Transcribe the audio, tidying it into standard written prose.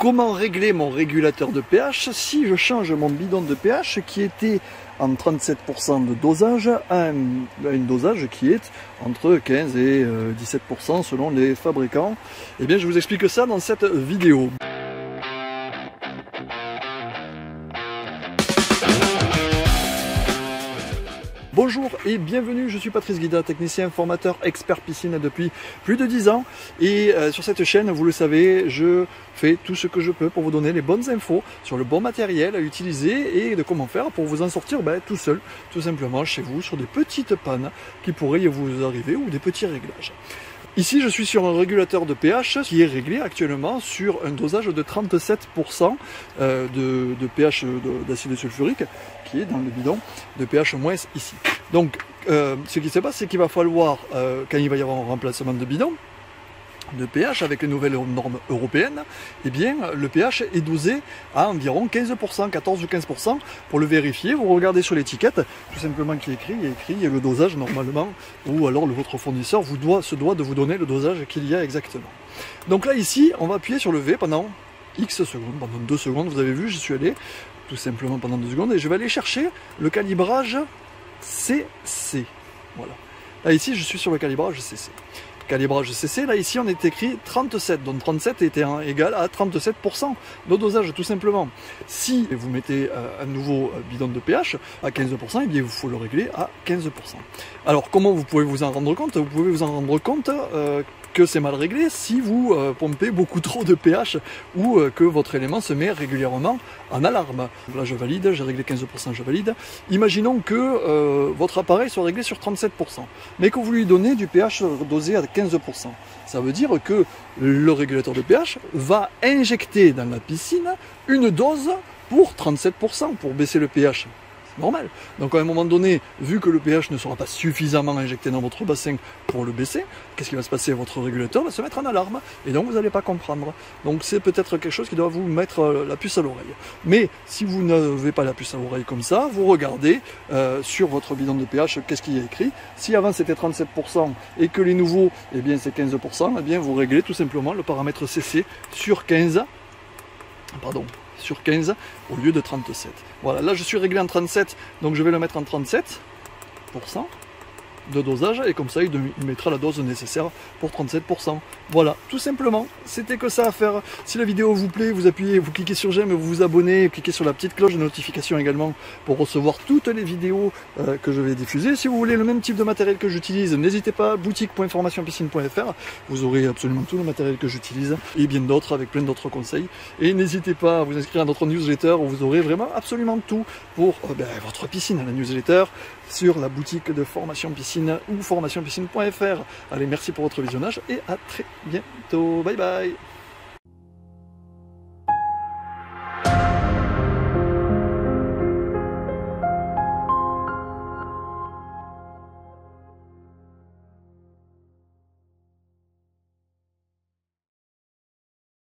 Comment régler mon régulateur de pH si je change mon bidon de pH qui était en 37% de dosage à un dosage qui est entre 15 et 17% selon les fabricants? Eh bien, je vous explique ça dans cette vidéo. Bonjour et bienvenue, je suis Patrice Guida, technicien, formateur, expert piscine depuis plus de 10 ans. Et sur cette chaîne, vous le savez, je fais tout ce que je peux pour vous donner les bonnes infos sur le bon matériel à utiliser et de comment faire pour vous en sortir tout seul, tout simplement chez vous, sur des petites pannes qui pourraient vous arriver ou des petits réglages. Ici, je suis sur un régulateur de pH qui est réglé actuellement sur un dosage de 37% de pH d'acide sulfurique qui est dans le bidon de pH- ici. Donc, ce qui se passe, c'est qu'il va falloir, quand il va y avoir un remplacement de bidon, de pH avec les nouvelles normes européennes, eh bien le pH est dosé à environ 15%, 14 ou 15%. Pour le vérifier, vous regardez sur l'étiquette, tout simplement qui est écrit, il y a écrit le dosage normalement, ou alors votre fournisseur se doit de vous donner le dosage qu'il y a exactement. Donc là ici, on va appuyer sur le V pendant X secondes, pendant 2 secondes, vous avez vu, j'y suis allé tout simplement pendant 2 secondes, et je vais aller chercher le calibrage CC. Voilà. Là ici, je suis sur le calibrage CC. Calibrage CC, là ici on est écrit 37, donc 37 était égal à 37% de dosage tout simplement. Si vous mettez un nouveau bidon de pH à 15%, eh bien il faut le régler à 15%. Alors comment vous pouvez vous en rendre compte? Vous pouvez vous en rendre compte que c'est mal réglé si vous pompez beaucoup trop de pH ou que votre élément se met régulièrement en alarme. Là je valide, j'ai réglé 15%, je valide. Imaginons que votre appareil soit réglé sur 37%, mais que vous lui donnez du pH dosé à 15%. Ça veut dire que le régulateur de pH va injecter dans la piscine une dose pour 37%, pour baisser le pH. Normal. Donc à un moment donné, vu que le pH ne sera pas suffisamment injecté dans votre bassin pour le baisser, qu'est-ce qui va se passer? Votre régulateur va se mettre en alarme et donc vous n'allez pas comprendre. Donc c'est peut-être quelque chose qui doit vous mettre la puce à l'oreille. Mais si vous n'avez pas la puce à l'oreille comme ça, vous regardez sur votre bidon de pH qu'est-ce qu'il y a écrit. Si avant c'était 37% et que les nouveaux, eh bien c'est 15%, eh bien vous réglez tout simplement le paramètre CC sur 15. Pardon. Sur 15 au lieu de 37. Voilà, là je suis réglé en 37, donc je vais le mettre en 37% de dosage, et comme ça il mettra la dose nécessaire pour 37%. Voilà, tout simplement, c'était que ça à faire. Si la vidéo vous plaît, vous appuyez, vous cliquez sur j'aime, vous vous abonnez, vous cliquez sur la petite cloche de notification également pour recevoir toutes les vidéos que je vais diffuser. Si vous voulez le même type de matériel que j'utilise, n'hésitez pas, boutique.formationpiscine.fr, vous aurez absolument tout le matériel que j'utilise et bien d'autres avec plein d'autres conseils. Et n'hésitez pas à vous inscrire à notre newsletter où vous aurez vraiment absolument tout pour votre piscine. La newsletter sur la boutique de Formation Piscine ou formationpiscine.fr. Allez, merci pour votre visionnage et à très bientôt. Bye bye.